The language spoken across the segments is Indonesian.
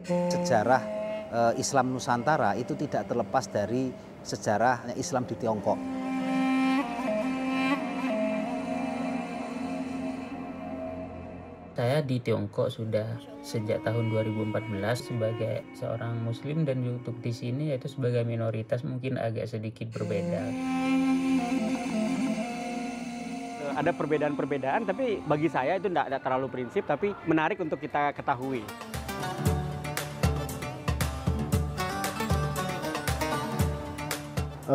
Sejarah Islam Nusantara itu tidak terlepas dari sejarah Islam di Tiongkok. Saya di Tiongkok sudah sejak tahun 2014 sebagai seorang muslim, dan untuk di sini yaitu sebagai minoritas mungkin agak sedikit berbeda. Ada perbedaan-perbedaan, tapi bagi saya itu tidak terlalu prinsip, tapi menarik untuk kita ketahui.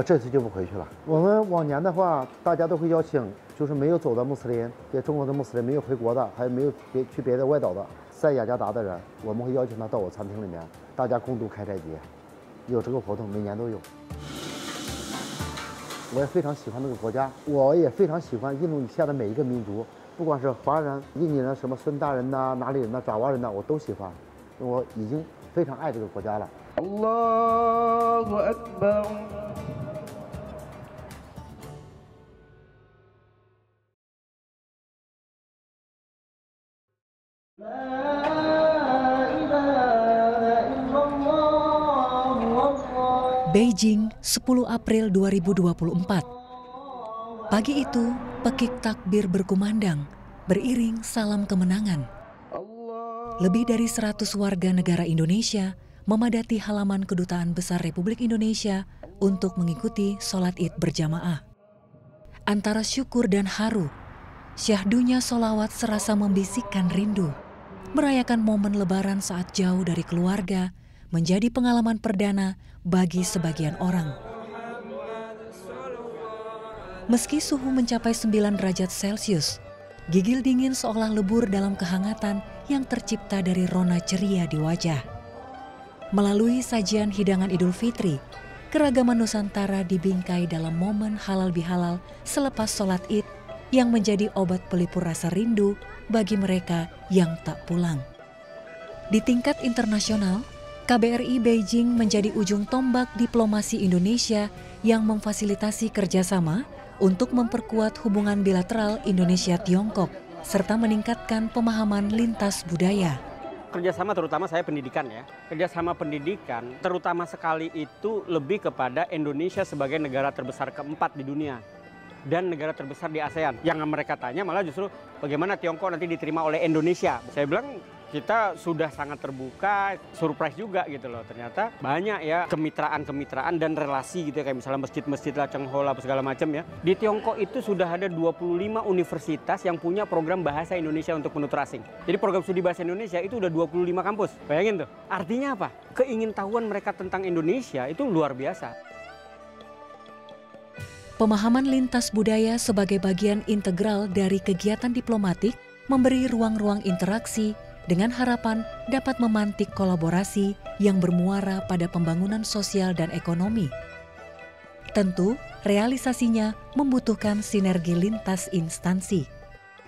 这次就不回去了。我们往年的话，大家都会邀请，就是没有走的穆斯林，给中国的穆斯林没有回国的，还有没有去别的外岛的，在雅加达的人，我们会邀请他到我餐厅里面，大家共度开斋节。有这个活动，每年都有。我也非常喜欢这个国家，我也非常喜欢印度尼西亚的每一个民族，不管是华人、印尼人、什么孙大人呐、哪里人呐、爪哇人呐，我都喜欢。我已经非常爱这个国家了。Allahu Akbar。Beijing, 10 April 2024. Pagi itu, pekik takbir berkumandang, beriring salam kemenangan. Lebih dari 100 warga negara Indonesia memadati halaman Kedutaan Besar Republik Indonesia untuk mengikuti sholat Id berjamaah. Antara syukur dan haru, syahdunya sholawat serasa membisikkan rindu. Merayakan momen lebaran saat jauh dari keluarga menjadi pengalaman perdana bagi sebagian orang. Meski suhu mencapai 9 derajat Celcius, gigil dingin seolah lebur dalam kehangatan yang tercipta dari rona ceria di wajah. Melalui sajian hidangan Idul Fitri, keragaman Nusantara dibingkai dalam momen halal bihalal selepas sholat Id yang menjadi obat pelipur rasa rindu bagi mereka yang tak pulang. Di tingkat internasional, KBRI Beijing menjadi ujung tombak diplomasi Indonesia yang memfasilitasi kerjasama untuk memperkuat hubungan bilateral Indonesia-Tiongkok, serta meningkatkan pemahaman lintas budaya. Kerjasama terutama saya pendidikan ya. Kerjasama pendidikan terutama sekali itu lebih kepada Indonesia sebagai negara terbesar keempat di dunia. Dan negara terbesar di ASEAN. Yang mereka tanya malah justru bagaimana Tiongkok nanti diterima oleh Indonesia. Saya bilang kita sudah sangat terbuka, surprise juga gitu loh. Ternyata banyak ya kemitraan-kemitraan dan relasi gitu ya. Kayak misalnya masjid-masjid lah, Cenghola, segala macam ya. Di Tiongkok itu sudah ada 25 universitas yang punya program bahasa Indonesia untuk penutur asing. Jadi program studi bahasa Indonesia itu udah 25 kampus. Bayangin tuh. Artinya apa? Keingintahuan mereka tentang Indonesia itu luar biasa. Pemahaman lintas budaya sebagai bagian integral dari kegiatan diplomatik memberi ruang-ruang interaksi dengan harapan dapat memantik kolaborasi yang bermuara pada pembangunan sosial dan ekonomi. Tentu, realisasinya membutuhkan sinergi lintas instansi.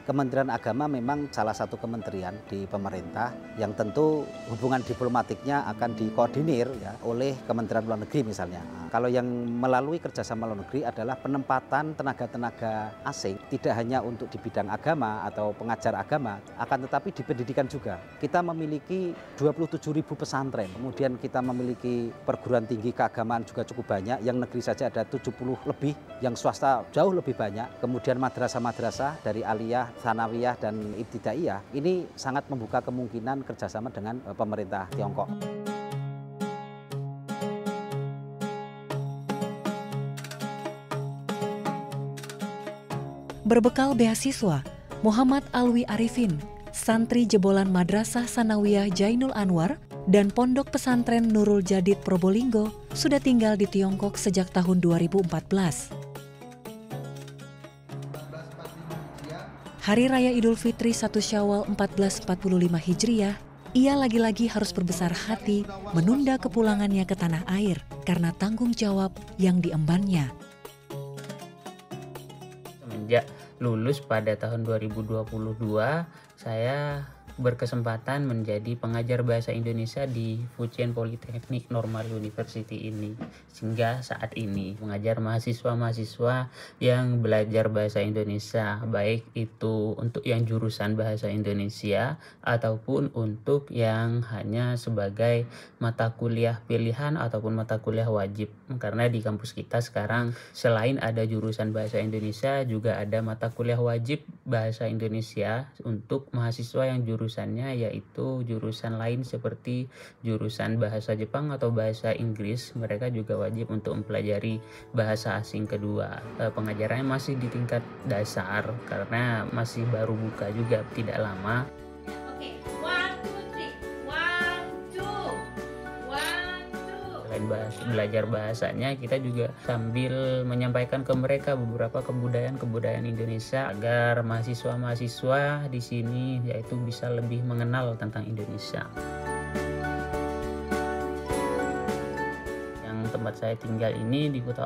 Kementerian Agama memang salah satu kementerian di pemerintah yang tentu hubungan diplomatiknya akan dikoordinir ya, oleh Kementerian Luar Negeri misalnya. Nah, kalau yang melalui kerjasama luar negeri adalah penempatan tenaga-tenaga asing tidak hanya untuk di bidang agama atau pengajar agama, akan tetapi di pendidikan juga. Kita memiliki 27.000 pesantren, kemudian kita memiliki perguruan tinggi keagamaan juga cukup banyak, yang negeri saja ada 70 lebih, yang swasta jauh lebih banyak, kemudian madrasah-madrasah dari aliyah, sanawiyah dan ibtidaiyah, ini sangat membuka kemungkinan kerjasama dengan pemerintah Tiongkok. Berbekal beasiswa, Muhammad Alwi Arifin, santri jebolan Madrasah Sanawiyah Jainul Anwar dan Pondok Pesantren Nurul Jadid Probolinggo sudah tinggal di Tiongkok sejak tahun 2014. Hari Raya Idul Fitri 1 Syawal 1445 Hijriah, ia lagi-lagi harus berbesar hati menunda kepulangannya ke tanah air karena tanggung jawab yang diembannya. Semenjak lulus pada tahun 2022, saya berkesempatan menjadi pengajar bahasa Indonesia di Fujian Polytechnic Normal University ini. Sehingga saat ini mengajar mahasiswa-mahasiswa yang belajar bahasa Indonesia, baik itu untuk yang jurusan bahasa Indonesia ataupun untuk yang hanya sebagai mata kuliah pilihan ataupun mata kuliah wajib. Karena di kampus kita sekarang selain ada jurusan bahasa Indonesia juga ada mata kuliah wajib bahasa Indonesia untuk mahasiswa yang jurusannya yaitu jurusan lain seperti jurusan bahasa Jepang atau bahasa Inggris. Mereka juga wajib untuk mempelajari bahasa asing kedua. Pengajarannya masih di tingkat dasar karena masih baru buka juga tidak lama. Selain belajar bahasanya, kita juga sambil menyampaikan ke mereka beberapa kebudayaan Indonesia agar mahasiswa-mahasiswa di sini yaitu bisa lebih mengenal tentang Indonesia. Yang tempat saya tinggal ini di kota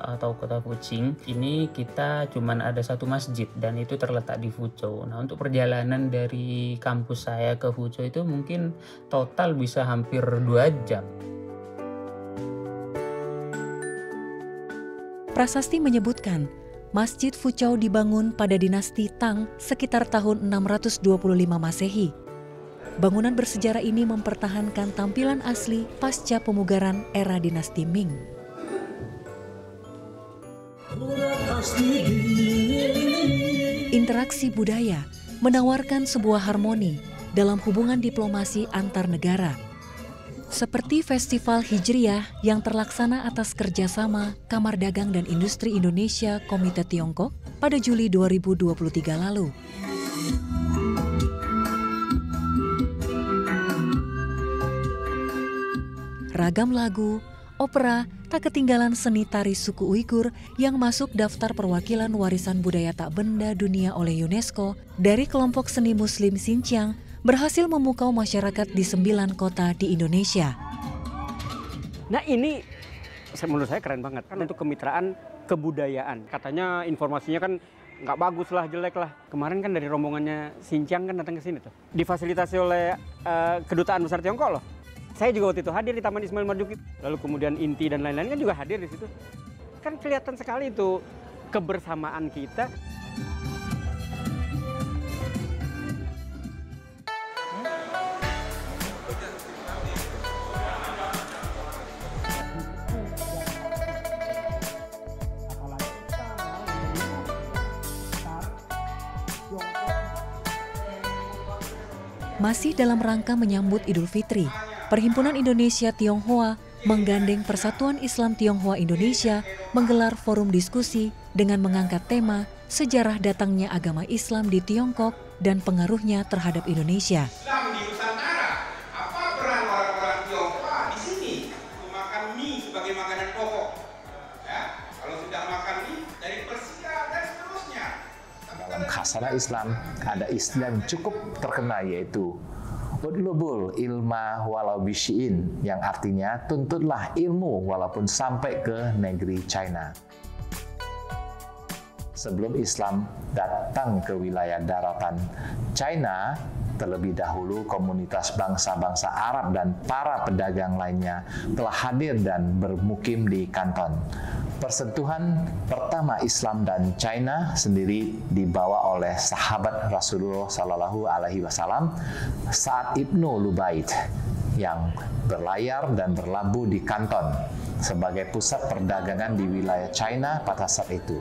Fuqing ini kita cuman ada satu masjid dan itu terletak di Fuzhou. Nah, untuk perjalanan dari kampus saya ke Fuzhou itu mungkin total bisa hampir 2 jam. Prasasti menyebutkan, Masjid Fuzhou dibangun pada dinasti Tang sekitar tahun 625 Masehi. Bangunan bersejarah ini mempertahankan tampilan asli pasca pemugaran era dinasti Ming. Interaksi budaya menawarkan sebuah harmoni dalam hubungan diplomasi antar negara. Seperti Festival Hijriah yang terlaksana atas kerjasama Kamar Dagang dan Industri Indonesia Komite Tiongkok pada Juli 2023 lalu. Ragam lagu, opera, tak ketinggalan seni tari suku Uighur yang masuk daftar perwakilan warisan budaya tak benda dunia oleh UNESCO dari kelompok seni Muslim Xinjiang berhasil memukau masyarakat di 9 kota di Indonesia. Nah ini menurut saya keren banget kan untuk kemitraan kebudayaan. Katanya informasinya kan nggak bagus lah, jelek lah. Kemarin kan dari rombongannya Xinjiang kan datang ke sini tuh. Difasilitasi oleh Kedutaan Besar Tiongkok loh. Saya juga waktu itu hadir di Taman Ismail Marzuki. Lalu kemudian Inti dan lain-lain kan juga hadir di situ. Kan kelihatan sekali itu kebersamaan kita. Masih dalam rangka menyambut Idul Fitri, Perhimpunan Indonesia Tionghoa menggandeng Persatuan Islam Tionghoa Indonesia menggelar forum diskusi dengan mengangkat tema sejarah datangnya agama Islam di Tiongkok dan pengaruhnya terhadap Indonesia. Islam di Nusantara, apa peran orang-orang Tionghoa di sini? Makan mie sebagai makanan pokok. Ya, kalau sudah makan mie dari Persia dan seterusnya. Dalam khasana Islam ada istilah yang cukup terkenal yaitu Udlubul ilma walau bisyiin, yang artinya tuntutlah ilmu walaupun sampai ke negeri China. Sebelum Islam datang ke wilayah daratan China, terlebih dahulu komunitas bangsa-bangsa Arab dan para pedagang lainnya telah hadir dan bermukim di Kanton. Persentuhan pertama Islam dan China sendiri dibawa oleh sahabat Rasulullah Shallallahu Alaihi Wasallam Sa'ad ibnu Lubait yang berlayar dan berlabuh di Kanton sebagai pusat perdagangan di wilayah China pada saat itu.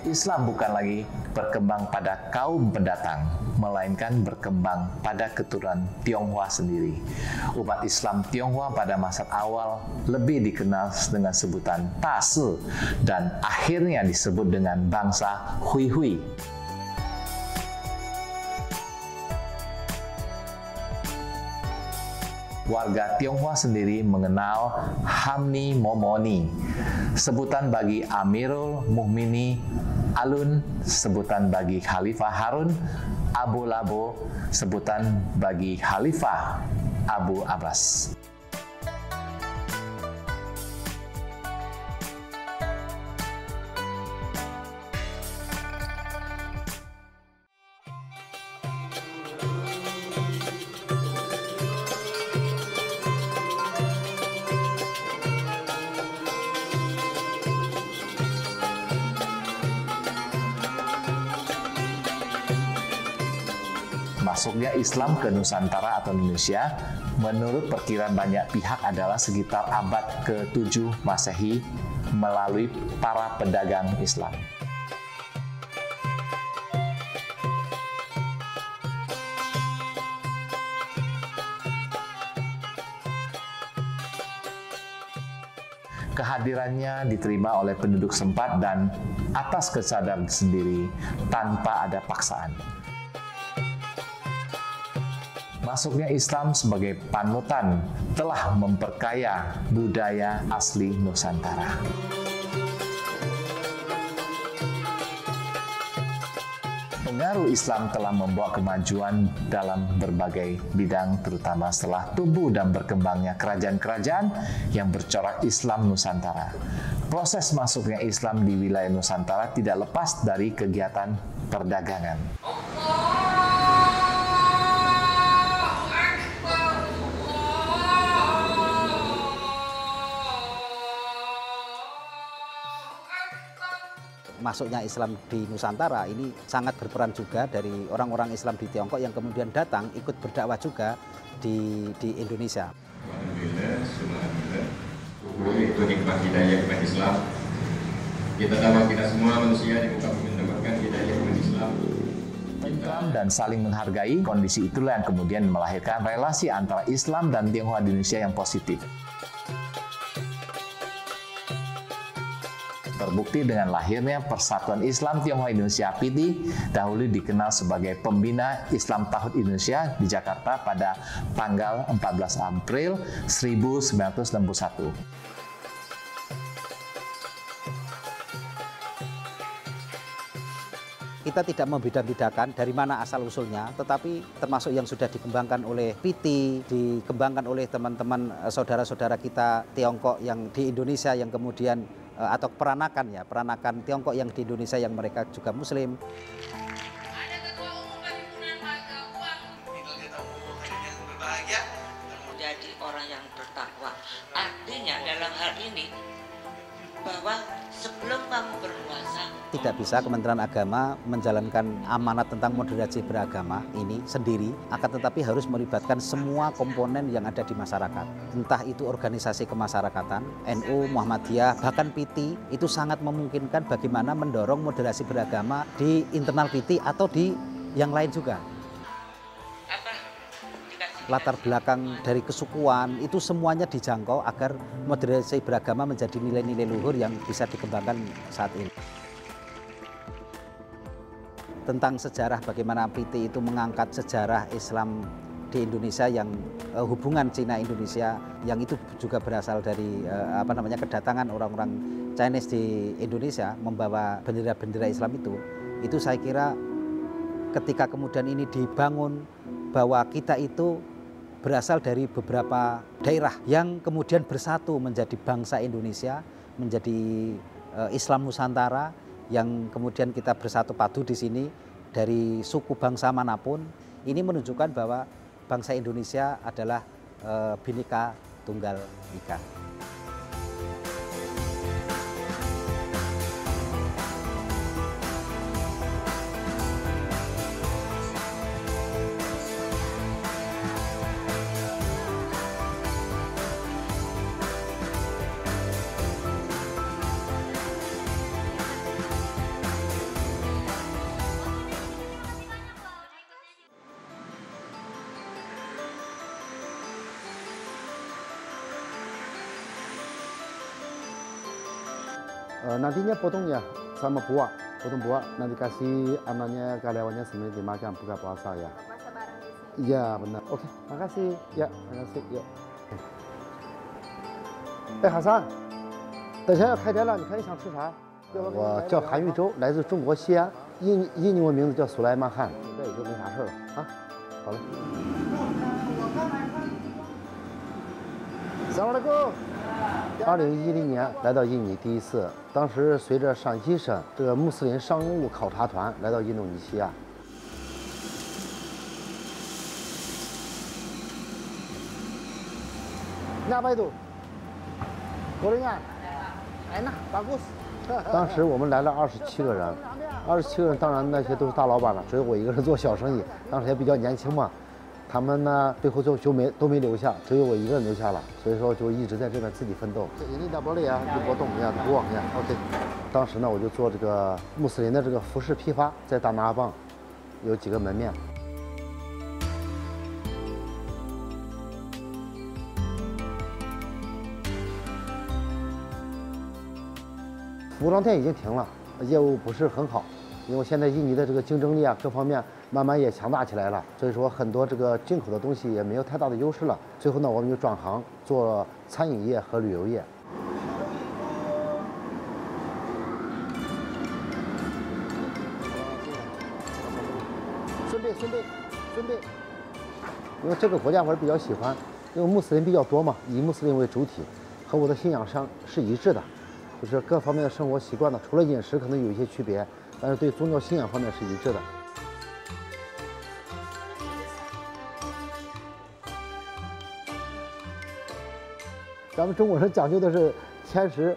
Islam bukan lagi berkembang pada kaum pendatang, melainkan berkembang pada keturunan Tionghoa sendiri. Umat Islam Tionghoa pada masa awal lebih dikenal dengan sebutan Tase dan akhirnya disebut dengan bangsa Hui Hui. Warga Tionghoa sendiri mengenal Hamni Momoni, sebutan bagi Amirul Mukmini Alun, sebutan bagi Khalifah Harun, Abu Labo, sebutan bagi Khalifah Abu Abbas. Masuknya Islam ke Nusantara atau Indonesia menurut perkiraan banyak pihak adalah sekitar abad ke-7 Masehi melalui para pedagang Islam. Kehadirannya diterima oleh penduduk setempat dan atas kesadaran sendiri tanpa ada paksaan. Masuknya Islam sebagai panutan telah memperkaya budaya asli Nusantara. Pengaruh Islam telah membawa kemajuan dalam berbagai bidang, terutama setelah tumbuh dan berkembangnya kerajaan-kerajaan yang bercorak Islam Nusantara. Proses masuknya Islam di wilayah Nusantara tidak lepas dari kegiatan perdagangan. Masuknya Islam di Nusantara ini sangat berperan juga dari orang-orang Islam di Tiongkok yang kemudian datang ikut berdakwah juga di Indonesia. Itu hikmah hidayah umat Islam. Kita tahu kita semua manusia di muka bumi mendapatkan hidayah umat Islam. Islam dan saling menghargai, kondisi itulah yang kemudian melahirkan relasi antara Islam dan Tionghoa di Indonesia yang positif. Terbukti dengan lahirnya Persatuan Islam Tionghoa Indonesia (PITI), dahulu dikenal sebagai Pembina Islam Tauhid Indonesia di Jakarta pada tanggal 14 April 1961. Kita tidak membeda-bedakan dari mana asal-usulnya, tetapi termasuk yang sudah dikembangkan oleh PITI, dikembangkan oleh teman-teman saudara-saudara kita Tiongkok yang di Indonesia yang kemudian atau peranakan Tiongkok yang di Indonesia yang mereka juga Muslim. Ada ketua umum Perhimpunan Warga Uang. Itu kita yang berbahagia. Menjadi orang yang bertakwa. Artinya dalam hal ini bahwa sebelum kamu berpuasa, tidak bisa Kementerian Agama menjalankan amanat tentang moderasi beragama ini sendiri, akan tetapi harus melibatkan semua komponen yang ada di masyarakat. Entah itu organisasi kemasyarakatan, NU, Muhammadiyah, bahkan PITI, itu sangat memungkinkan bagaimana mendorong moderasi beragama di internal PITI atau di yang lain juga. Latar belakang dari kesukuan itu semuanya dijangkau agar moderasi beragama menjadi nilai-nilai luhur yang bisa dikembangkan saat ini. Tentang sejarah bagaimana PITI itu mengangkat sejarah Islam di Indonesia yang hubungan Cina-Indonesia yang itu juga berasal dari kedatangan orang-orang Chinese di Indonesia membawa bendera-bendera Islam itu saya kira ketika kemudian ini dibangun bahwa kita itu berasal dari beberapa daerah yang kemudian bersatu menjadi bangsa Indonesia, menjadi Islam Nusantara yang kemudian kita bersatu padu di sini dari suku bangsa manapun. Ini menunjukkan bahwa bangsa Indonesia adalah Bhinneka Tunggal Ika. Nantinya potongnya sama buah, potong buah, nanti kasih anaknya karyawannya sendiri dimakan buka puasa ya. Puasa bareng di sini. Iya benar. Oke, makasih. Ya, makasih. Ya. 哎，海山，等下要开斋了，你看你想吃啥？我叫韩玉洲，来自中国西安，印尼文名字叫苏莱曼汗，这也就没啥事了啊。好嘞。萨瓦迪卡。2010年来到印尼第一次，当时随着陕西省这个穆斯林商务考察团来到印度尼西亚。Apa itu？ gorengan，enak，bagus。当时我们来了27个人， 27个人，当然那些都是大老板了，只有我一个人做小生意，当时也比较年轻嘛。他们呢，最后都没留下，只有我一个人留下了，所以说就一直在这边自己奋斗。你打玻璃啊，你波动呀，不往呀 ，OK。当时呢，我就做这个穆斯林的这个服饰批发，在大拿棒有几个门面。服装店已经停了，业务不是很好，因为现在印尼的这个竞争力啊，各方面慢慢也强大起来了，所以说很多这个进口的东西也没有太大的优势了。最后呢，我们就转行做餐饮业和旅游业。顺便，因为这个国家我是比较喜欢，因为穆斯林比较多嘛，以穆斯林为主体，和我的信仰上是一致的。就是各方面的生活习惯呢，除了饮食可能有一些区别，但是对宗教信仰方面是一致的。咱们中国人讲究的是天时、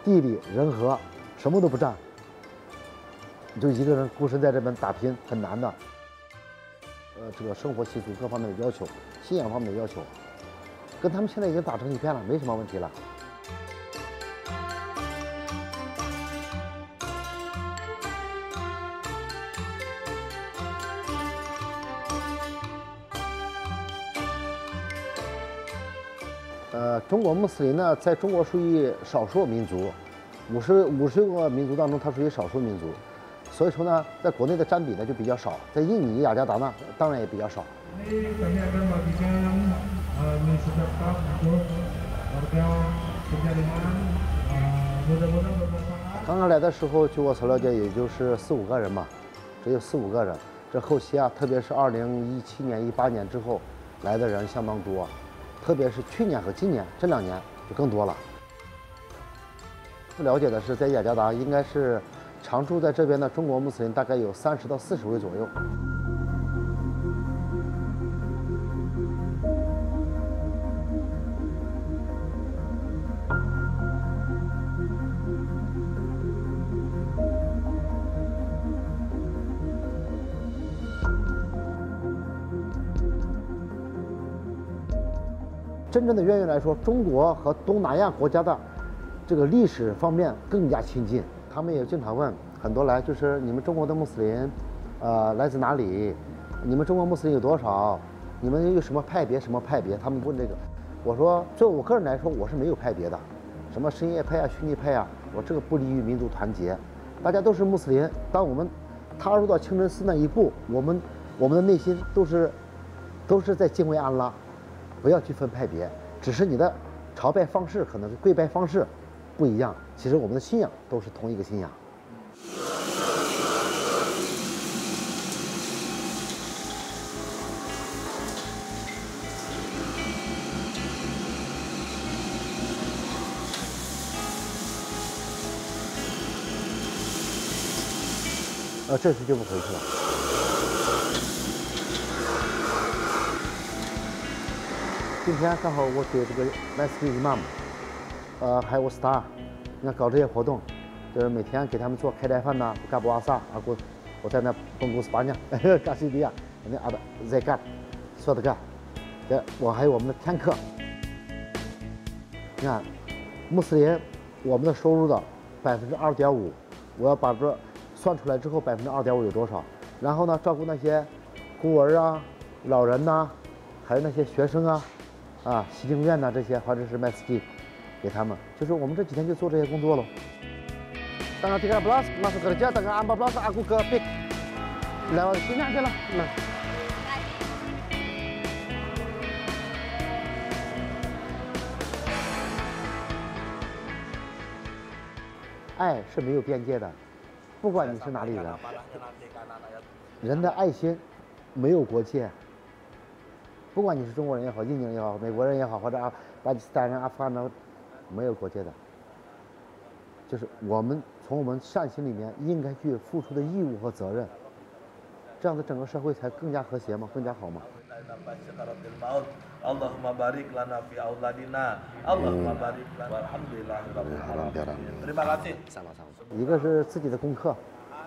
地利、人和，什么都不占，你就一个人孤身在这边打拼，很难的。这个生活习俗各方面的要求，信仰方面的要求，跟他们现在已经打成一片了，没什么问题了。中国穆斯林呢，在中国属于少数民族，50个民族当中，它属于少数民族，所以说呢，在国内的占比呢就比较少，在印尼雅加达呢，当然也比较少。刚刚来的时候，据我所了解，也就是4、5个人吧，只有4、5个人。这后期啊，特别是2017年、18年之后来的人相当多。特别是去年和今年这2年就更多了。了解的是，在雅加达应该是常住在这边的中国穆斯林大概有30到40位左右。真正的渊源来说，中国和东南亚国家的这个历史方面更加亲近。他们也经常问，很多来就是你们中国的穆斯林，来自哪里？你们中国穆斯林有多少？你们有什么派别？什么派别？他们问这个。我说，就我个人来说，我是没有派别的，什么什叶派啊、逊尼派啊，我这个不利于民族团结。大家都是穆斯林，当我们踏入到清真寺那一步，我们的内心都是在敬畏安拉。不要去分派别，只是你的朝拜方式可能是跪拜方式不一样，其实我们的信仰都是同一个信仰。这次就不回去了。今天刚好我给这个Masjid Imam，还有我 Star， 你看搞这些活动，就是每天给他们做开斋饭呐，干布阿萨啊，我在那蹦公司巴呢，嘎西迪亚，那阿的在干，说的干，我还有我们的天课。你看，穆斯林我们的收入的2.5%，我要把这算出来之后2.5%有多少？然后呢，照顾那些孤儿啊、老人呐，还有那些学生啊。西经院呐，这些或者是Masjid，给他们，就是我们这几天就做这些工作喽。Tanggal 13 masuk kerja, tanggal 14 aku ke PIK. Lewat sini aja lah. Nah. 爱是没有边界的，不管你是哪里人，人的爱心没有国界。不管你是中国人也好，印尼人也好，美国人也好，或者巴基斯坦人、阿富汗人，没有国界的，就是我们从我们善心里面应该去付出的义务和责任，这样的整个社会才更加和谐嘛，更加好嘛。Allahumma barik lana fi auladina, Allahumma barik lana, alhamdulillahirabbil alamin. Terima kasih. 一个是自己的功课，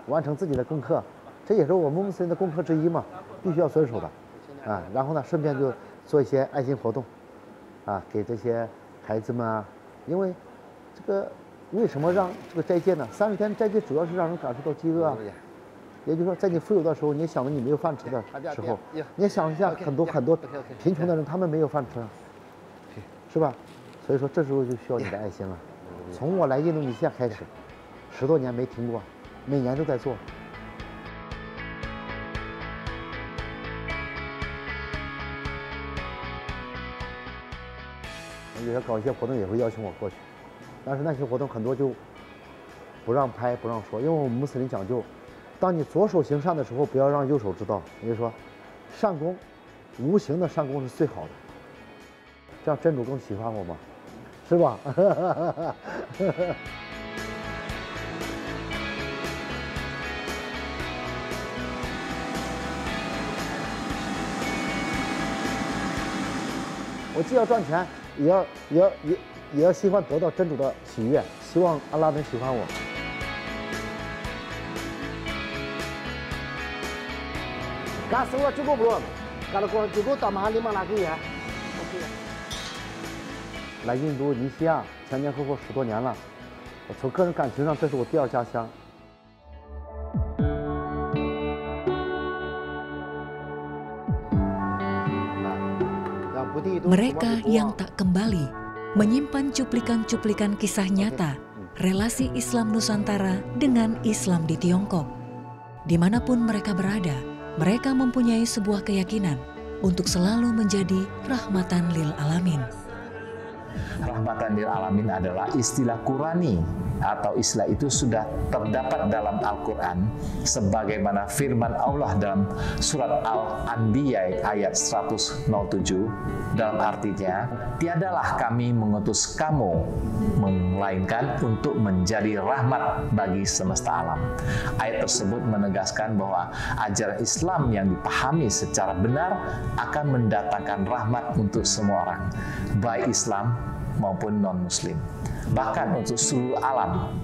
完成自己的功课，这也是我们穆斯林的功课之一嘛，必须要遵守的，啊，然后呢，顺便就做一些爱心活动，啊，给这些孩子们啊，因为这个为什么让这个斋戒呢？30天斋戒主要是让人感受到饥饿啊，也就是说，在你富有的时候，你想着你没有饭吃的时候，你想一下很多贫穷的人，他们没有饭吃，是吧？所以说这时候就需要你的爱心了。从我来印度尼西亚开始，10多年没停过，每年都在做。有些搞一些活动也会邀请我过去，但是那些活动很多就不让拍不让说，因为我们穆斯林讲究，当你左手行善的时候，不要让右手知道。也就是说，善功，无形的善功是最好的，这样真主更喜欢我嘛，是吧？我既要赚钱，也要希望得到真主的喜悦，希望安拉能喜欢我。干死我就够不了，干了过就够打麻利马拉给呀。来印度尼西亚前前后后10多年了，我从个人感情上，这是我第2家乡。Mereka yang tak kembali menyimpan cuplikan-cuplikan kisah nyata relasi Islam Nusantara dengan Islam di Tiongkok. Dimanapun mereka berada, mereka mempunyai sebuah keyakinan untuk selalu menjadi rahmatan lil alamin. Rahmatan lil alamin adalah istilah Qurani, atau istilah itu sudah terdapat dalam Al-Quran sebagaimana firman Allah dalam surat Al-Anbiya ayat 107, dalam artinya, tiadalah kami mengutus kamu melainkan untuk menjadi rahmat bagi semesta alam. Ayat tersebut menegaskan bahwa ajaran Islam yang dipahami secara benar akan mendatangkan rahmat untuk semua orang, baik Islam maupun non-Muslim, bahkan untuk seluruh alam.